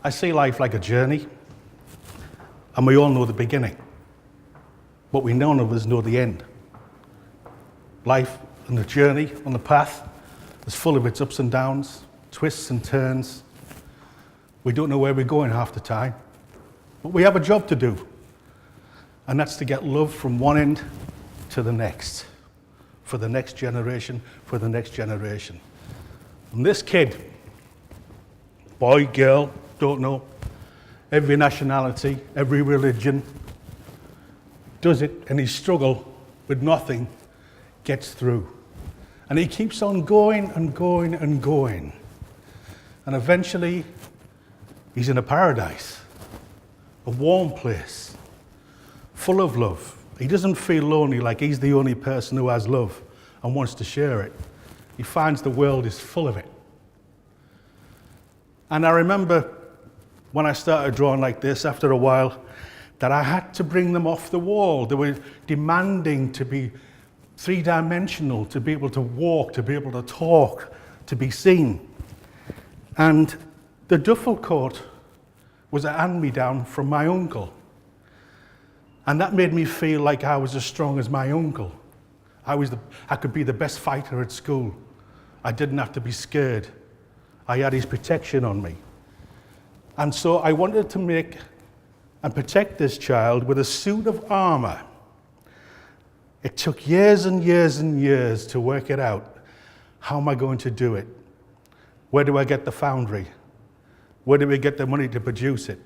I see life like a journey, and we all know the beginning, but we none of us know the end. Life and the journey on the path is full of its ups and downs, twists and turns. We don't know where we're going half the time, but we have a job to do, and that's to get love from one end to the next, for the next generation, for the next generation. And this kid, boy, girl, don't know, every nationality, every religion, does it, and his struggle with nothing gets through. And he keeps on going and going and going. And eventually, he's in a paradise, a warm place, full of love. He doesn't feel lonely like he's the only person who has love and wants to share it. He finds the world is full of it. And I remember when I started drawing like this, after a while, that I had to bring them off the wall. They were demanding to be three-dimensional, to be able to walk, to be able to talk, to be seen. And the duffel coat was a hand-me-down from my uncle. And that made me feel like I was as strong as my uncle. I could be the best fighter at school. I didn't have to be scared. I had his protection on me. And so I wanted to make and protect this child with a suit of armor. It took years and years and years to work it out. How am I going to do it? Where do I get the foundry? Where do we get the money to produce it?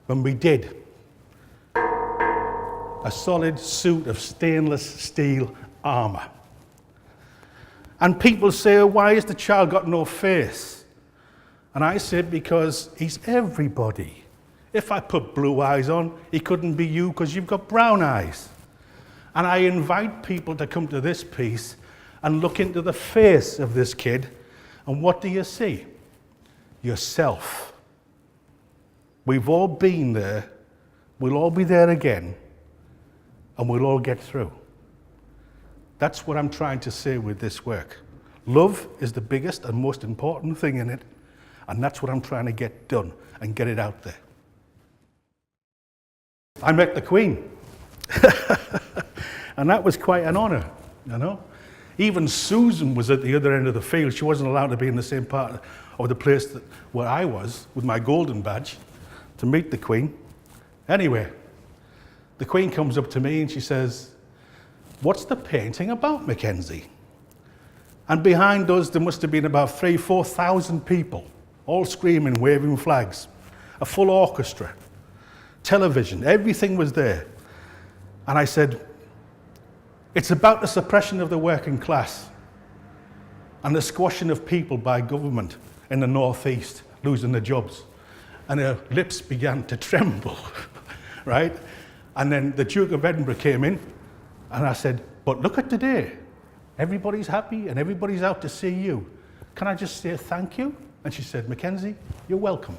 When we did, a solid suit of stainless steel armor. And people say, why has the child got no face? And I said, because he's everybody. If I put blue eyes on, he couldn't be you because you've got brown eyes. And I invite people to come to this piece and look into the face of this kid. And what do you see? Yourself. We've all been there. We'll all be there again. And we'll all get through. That's what I'm trying to say with this work. Love is the biggest and most important thing in it. And that's what I'm trying to get done and get it out there. I met the Queen. And that was quite an honor, you know. Even Susan was at the other end of the field. She wasn't allowed to be in the same part of the place where I was with my golden badge to meet the Queen. Anyway, the Queen comes up to me and she says, what's the painting about, Mackenzie? And behind us, there must have been about 3,000-4,000 people, all screaming, waving flags, a full orchestra, television, everything was there. And I said, it's about the suppression of the working class and the squashing of people by government in the northeast, losing their jobs. And her lips began to tremble, right? And then the Duke of Edinburgh came in, and I said, but look at today. Everybody's happy and everybody's out to see you. Can I just say thank you? And she said, Mackenzie, you're welcome.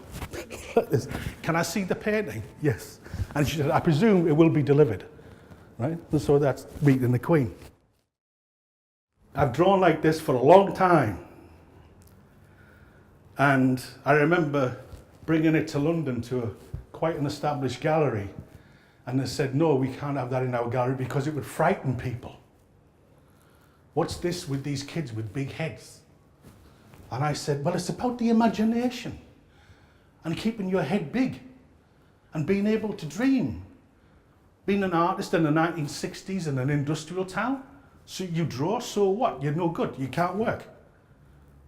Can I see the painting? Yes. And she said, I presume it will be delivered. Right? And so that's meeting the Queen. I've drawn like this for a long time. And I remember bringing it to London to quite an established gallery. And they said, no, we can't have that in our gallery because it would frighten people. What's this with these kids with big heads? And I said, well, it's about the imagination and keeping your head big and being able to dream. Being an artist in the 1960s in an industrial town, so you draw, so what? You're no good, you can't work.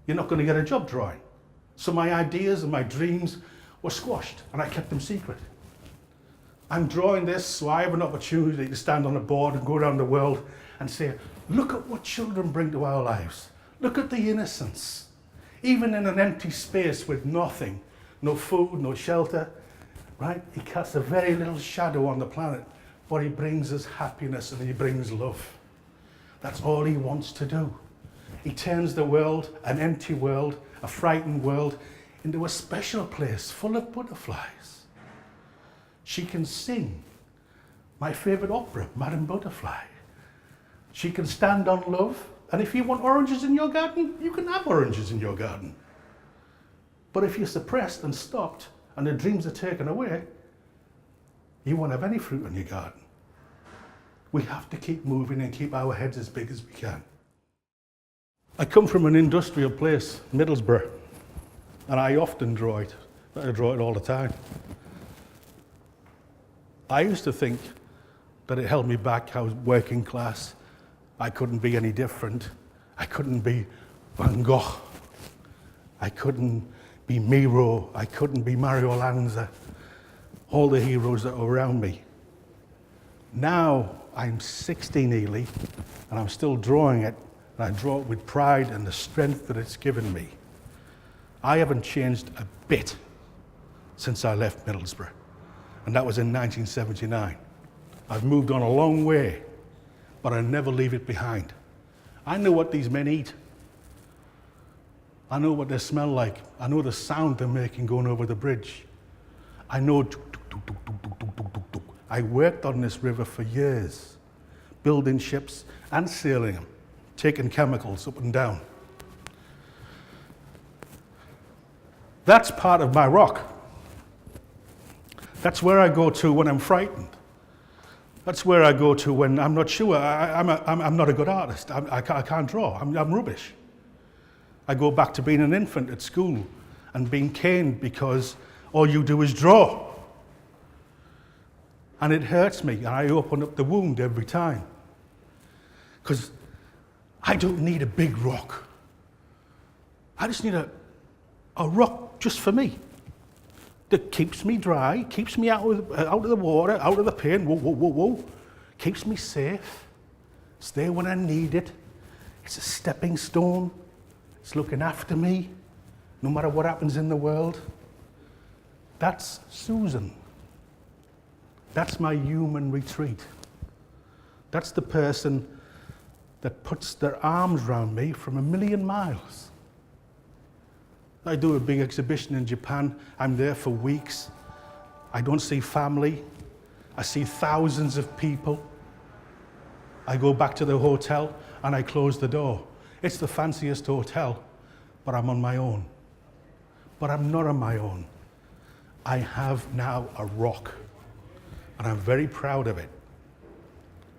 You're not going to get a job drawing. So my ideas and my dreams were squashed and I kept them secret. I'm drawing this so I have an opportunity to stand on a board and go around the world and say, look at what children bring to our lives. Look at the innocence. Even in an empty space with nothing, no food, no shelter, right? He casts a very little shadow on the planet, but he brings us happiness and he brings love. That's all he wants to do. He turns the world, an empty world, a frightened world, into a special place full of butterflies. She can sing my favorite opera, Madame Butterfly. She can stand on love, and if you want oranges in your garden, you can have oranges in your garden. But if you're suppressed and stopped and the dreams are taken away, you won't have any fruit in your garden. We have to keep moving and keep our heads as big as we can. I come from an industrial place, Middlesbrough, and I often draw it. I draw it all the time. I used to think that it held me back. I was working class. I couldn't be any different. I couldn't be Van Gogh. I couldn't be Miro. I couldn't be Mario Lanza. All the heroes that were around me. Now I'm 60 nearly, and I'm still drawing it, and I draw it with pride and the strength that it's given me. I haven't changed a bit since I left Middlesbrough, and that was in 1979. I've moved on a long way, but I never leave it behind. I know what these men eat. I know what they smell like. I know the sound they're making going over the bridge. I know. I worked on this river for years, building ships and sailing them, taking chemicals up and down. That's part of my rock. That's where I go to when I'm frightened. That's where I go to when I'm not sure. I'm not a good artist. I can't draw. I'm rubbish. I go back to being an infant at school and being caned because all you do is draw. And it hurts me, and I open up the wound every time. Because I don't need a big rock. I just need a rock just for me. That keeps me dry, keeps me out of the water, out of the pain, whoa. Keeps me safe. It's there when I need it. It's a stepping stone. It's looking after me, no matter what happens in the world. That's Susan. That's my human retreat. That's the person that puts their arms around me from a million miles. I do a big exhibition in Japan. I'm there for weeks. I don't see family. I see thousands of people. I go back to the hotel and I close the door. It's the fanciest hotel, but I'm on my own. But I'm not on my own. I have now a rock, and I'm very proud of it.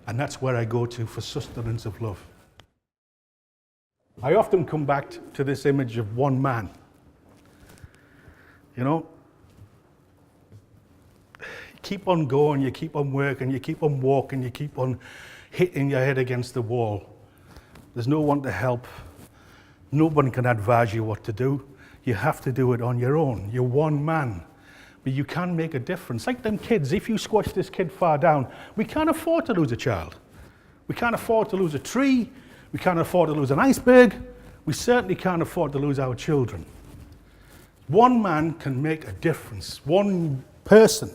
And that's where I go to for sustenance of love. I often come back to this image of one man. You know, you keep on going, you keep on working, you keep on walking, you keep on hitting your head against the wall. There's no one to help. No one can advise you what to do. You have to do it on your own. You're one man. But you can make a difference. Like them kids, if you squash this kid far down, we can't afford to lose a child. We can't afford to lose a tree. We can't afford to lose an iceberg. We certainly can't afford to lose our children. One man can make a difference. One person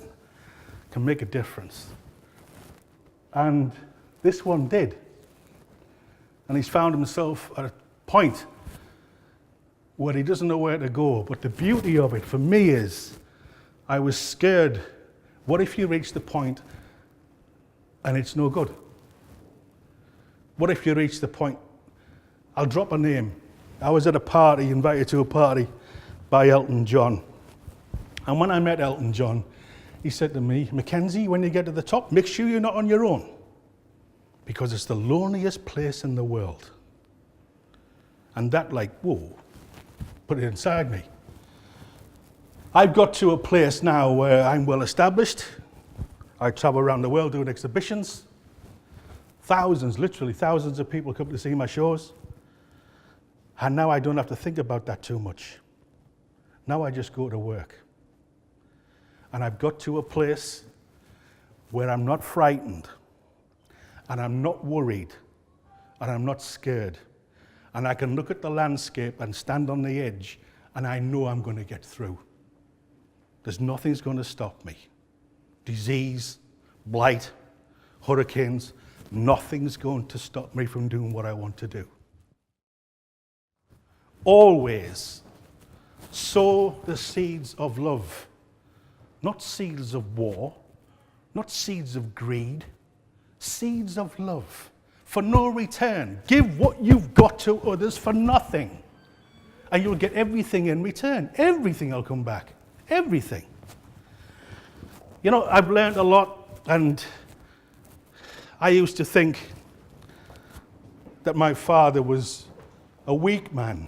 can make a difference. And this one did. And he's found himself at a point where he doesn't know where to go. But the beauty of it for me is, I was scared. What if you reach the point and it's no good? What if you reach the point? I'll drop a name. I was at a party, invited to a party by Elton John. And when I met Elton John, he said to me, Mackenzie, when you get to the top, make sure you're not on your own, because it's the loneliest place in the world. And that, like, whoa, put it inside me. I've got to a place now where I'm well established. I travel around the world doing exhibitions. Thousands, literally thousands of people come to see my shows. And now I don't have to think about that too much. Now I just go to work. And I've got to a place where I'm not frightened, and I'm not worried, and I'm not scared. And I can look at the landscape and stand on the edge, and I know I'm going to get through. There's nothing's going to stop me. Disease, blight, hurricanes, nothing's going to stop me from doing what I want to do. Always sow the seeds of love, not seeds of war, not seeds of greed, seeds of love for no return. Give what you've got to others for nothing, and you'll get everything in return. Everything will come back. Everything. You know, I've learned a lot, and I used to think that my father was a weak man.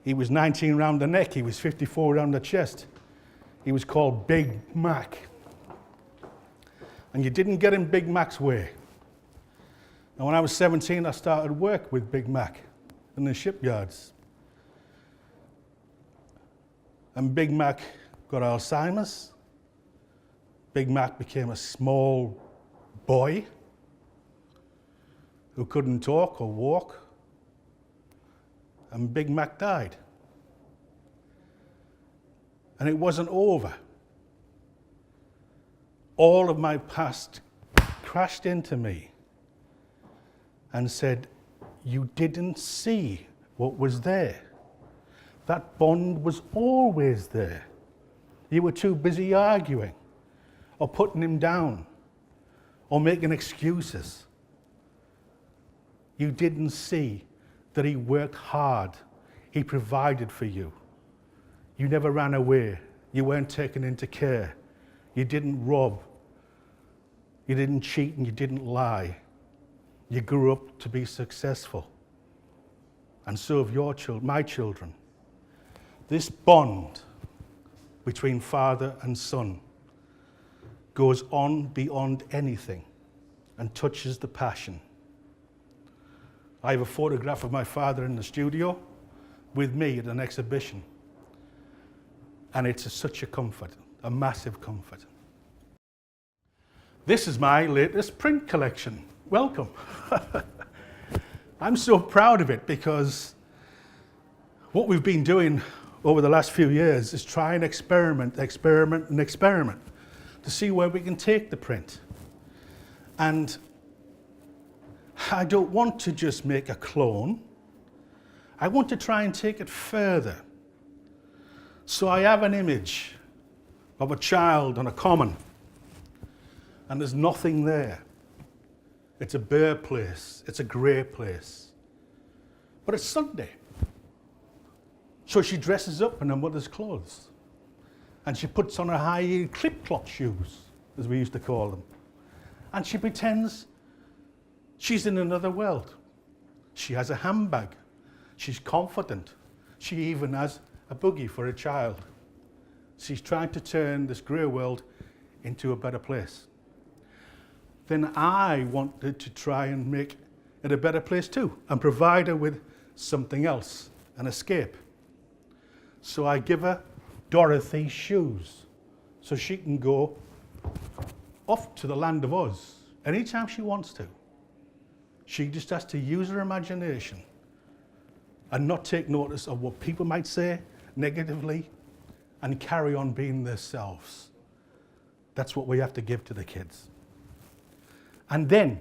He was 19 round the neck, he was 54 round the chest. He was called Big Mac. And you didn't get in Big Mac's way. And when I was 17, I started work with Big Mac in the shipyards. And Big Mac got Alzheimer's. Big Mac became a small boy who couldn't talk or walk. And Big Mac died. And it wasn't over. All of my past crashed into me and said, you didn't see what was there. That bond was always there. You were too busy arguing or putting him down or making excuses. You didn't see that he worked hard. He provided for you. You never ran away. You weren't taken into care. You didn't rob. You didn't cheat and you didn't lie. You grew up to be successful. And so have your children, my children. This bond between father and son goes on beyond anything and touches the passion. I have a photograph of my father in the studio with me at an exhibition. And it's such a comfort, a massive comfort. This is my latest print collection. Welcome. I'm so proud of it because what we've been doing over the last few years is try and experiment to see where we can take the print. And I don't want to just make a clone. I want to try and take it further. So I have an image of a child on a common, and there's nothing there. It's a bare place. It's a grey place. But it's Sunday. So she dresses up in her mother's clothes. And she puts on her high-heeled clip-clop shoes, as we used to call them. And she pretends she's in another world. She has a handbag. She's confident. She even has a buggy for a child. She's trying to turn this grey world into a better place. Then I wanted to try and make it a better place too, and provide her with something else, an escape. So I give her Dorothy's shoes, so she can go off to the land of Oz anytime she wants to. She just has to use her imagination and not take notice of what people might say negatively and carry on being themselves. That's what we have to give to the kids. And then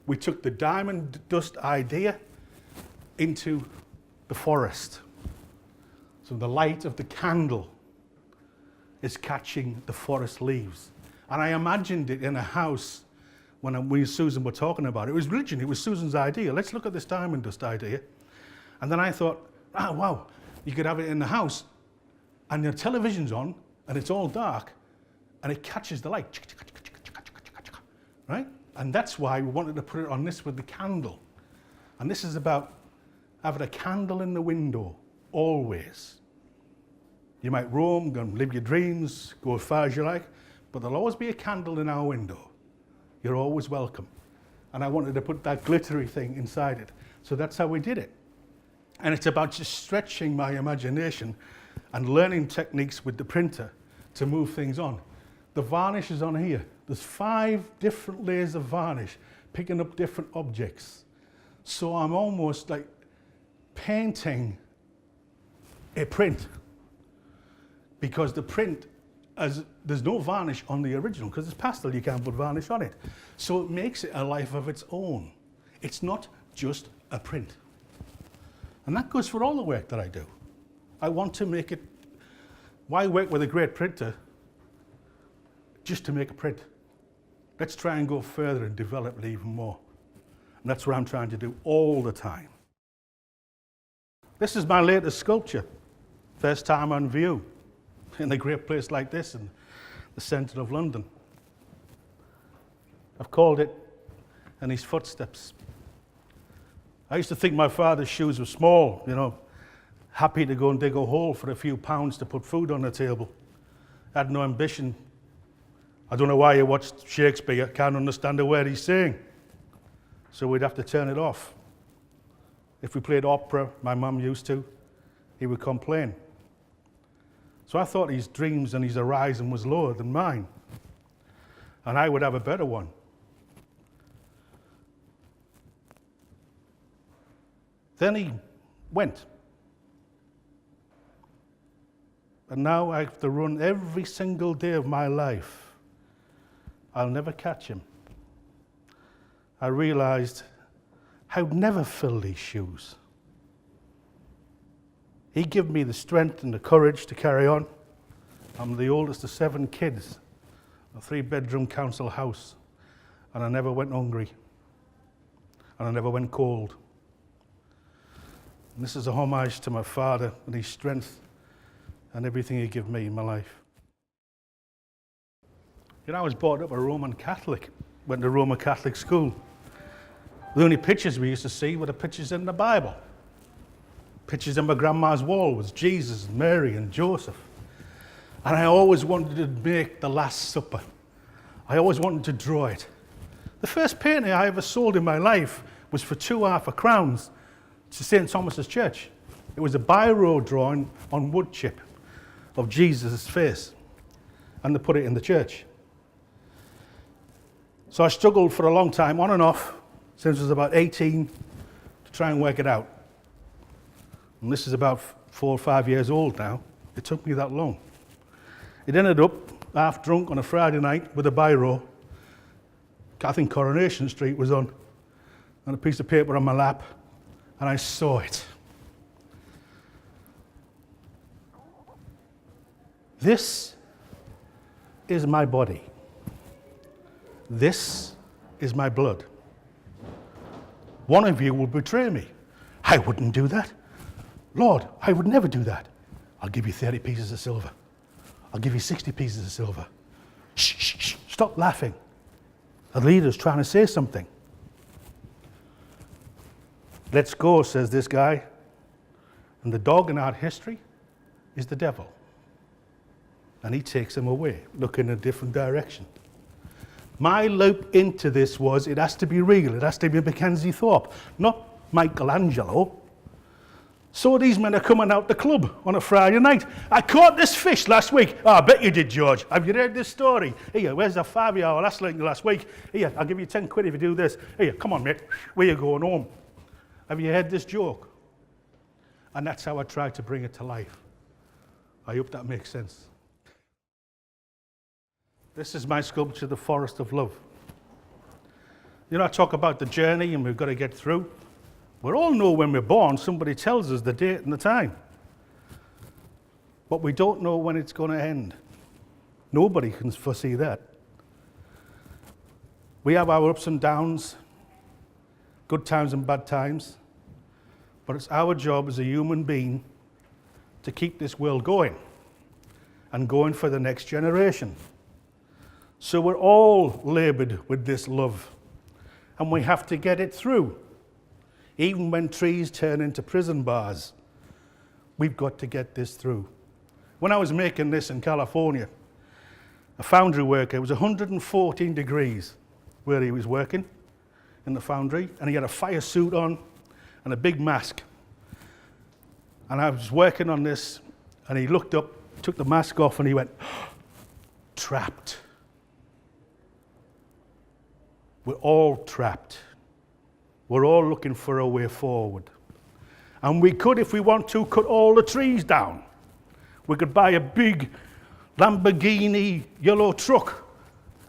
we took the diamond dust idea into the forest. So the light of the candle is catching the forest leaves. And I imagined it in a house when we and Susan were talking about it. It was religion, it was Susan's idea. Let's look at this diamond dust idea. And then I thought, wow, you could have it in the house and the television's on and it's all dark and it catches the light, right? And that's why we wanted to put it on this with the candle. And this is about having a candle in the window, always. You might roam, go and live your dreams, go as far as you like, but there'll always be a candle in our window. You're always welcome. And I wanted to put that glittery thing inside it. So that's how we did it. And it's about just stretching my imagination and learning techniques with the printer to move things on. The varnish is on here. There's 5 different layers of varnish, picking up different objects. So I'm almost like painting a print, because the print, there's no varnish on the original, because it's pastel, you can't put varnish on it. So it makes it a life of its own. It's not just a print. And that goes for all the work that I do. I want to make it, why work with a great printer just to make a print? Let's try and go further and develop it even more. And that's what I'm trying to do all the time. This is my latest sculpture. First time on view in a great place like this. And the centre of London. I've called it In His Footsteps. I used to think my father's shoes were small, happy to go and dig a hole for a few pounds to put food on the table. I had no ambition. I don't know why you watched Shakespeare, can't understand a word he's saying. So we'd have to turn it off. If we played opera, my mum used to, he would complain. So I thought his dreams and his horizon was lower than mine. And I would have a better one. Then he went. And now I have to run every single day of my life. I'll never catch him. I realized I'd never fill these shoes. He gave me the strength and the courage to carry on. I'm the oldest of 7 kids, a 3-bedroom council house, and I never went hungry, and I never went cold. And this is a homage to my father and his strength and everything he gave me in my life. I was brought up a Roman Catholic, went to Roman Catholic school. The only pictures we used to see were the pictures in the Bible. Pictures on my grandma's wall was Jesus, Mary, and Joseph. And I always wanted to make the Last Supper. I always wanted to draw it. The first painting I ever sold in my life was for 2 half-crowns to St. Thomas's Church. It was a biro drawing on wood chip of Jesus' face, and they put it in the church. So I struggled for a long time, on and off, since I was about 18, to try and work it out. And this is about 4 or 5 years old now. It took me that long. It ended up half drunk on a Friday night with a biro. I think Coronation Street was on, and a piece of paper on my lap, and I saw it. This is my body. This is my blood. One of you will betray me. I wouldn't do that. Lord, I would never do that. I'll give you 30 pieces of silver. I'll give you 60 pieces of silver. Shh, shh, shh. Stop laughing. The leader's trying to say something. Let's go, says this guy. And the dog in our history is the devil. And he takes him away, looking in a different direction. My loop into this was, it has to be real. It has to be Mackenzie Thorpe, not Michelangelo. So these men are coming out the club on a Friday night. I caught this fish last week. Oh, I bet you did, George. Have you heard this story? Here, where's the 5-hour last week? Here, I'll give you 10 quid if you do this. Here, come on, mate. Where you going home? Have you heard this joke? And that's how I tried to bring it to life. I hope that makes sense. This is my sculpture, The Forest of Love. I talk about the journey and we've got to get through. We all know when we're born, somebody tells us the date and the time. But we don't know when it's going to end. Nobody can foresee that. We have our ups and downs, good times and bad times. But it's our job as a human being to keep this world going and going for the next generation. So we're all labored with this love, and we have to get it through. Even when trees turn into prison bars, we've got to get this through. When I was making this in California, a foundry worker, it was 114 degrees where he was working in the foundry, and he had a fire suit on and a big mask. And I was working on this, and he looked up, took the mask off, and he went, trapped. We're all trapped. We're all looking for a way forward. And we could, if we want to, cut all the trees down. We could buy a big Lamborghini yellow truck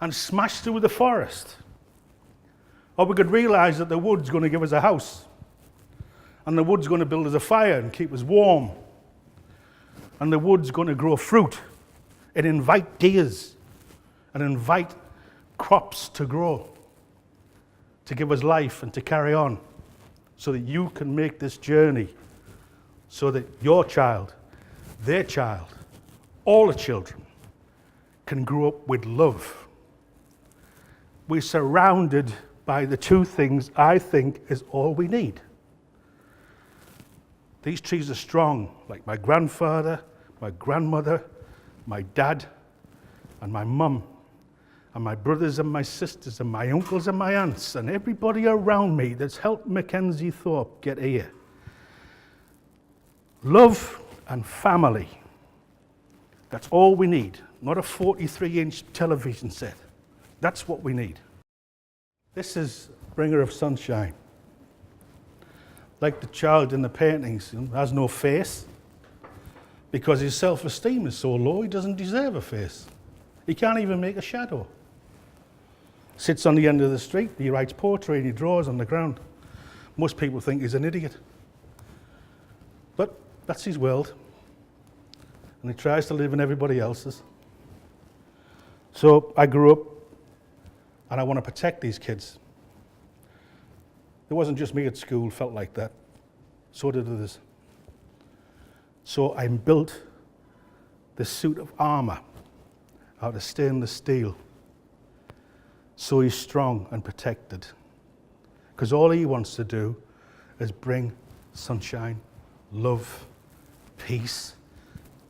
and smash through the forest. Or we could realize that the wood's going to give us a house. And the wood's going to build us a fire and keep us warm. And the wood's going to grow fruit and invite deers and invite crops to grow, to give us life and to carry on, so that you can make this journey, so that your child, their child, all the children can grow up with love. We're surrounded by the two things I think is all we need. These trees are strong, like my grandfather, my grandmother, my dad, and my mum, and my brothers and my sisters, and my uncles and my aunts, and everybody around me that's helped Mackenzie Thorpe get here. Love and family. That's all we need, not a 43-inch television set. That's what we need. This is Bringer of Sunshine. Like the child in the paintings, has no face because his self-esteem is so low he doesn't deserve a face. He can't even make a shadow. Sits on the end of the street, he writes poetry and he draws on the ground. Most people think he's an idiot. But that's his world. And he tries to live in everybody else's. So I grew up and I want to protect these kids. It wasn't just me at school felt like that. So did others. So I built this suit of armor out of stainless steel. So he's strong and protected. Because all he wants to do is bring sunshine, love, peace,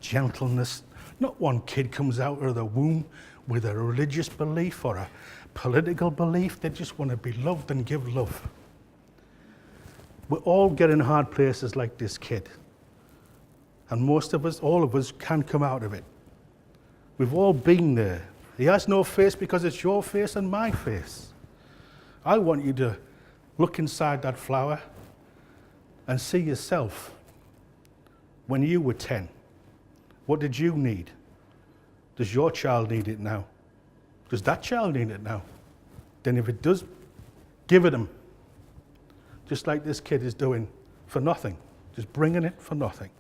gentleness. Not one kid comes out of the womb with a religious belief or a political belief. They just want to be loved and give love. We all get in hard places like this kid. And most of us, all of us, can come out of it. We've all been there. He has no face because it's your face and my face. I want you to look inside that flower and see yourself. When you were 10, what did you need? Does your child need it now? Does that child need it now? Then if it does, give it them. Just like this kid is doing for nothing, just bringing it for nothing.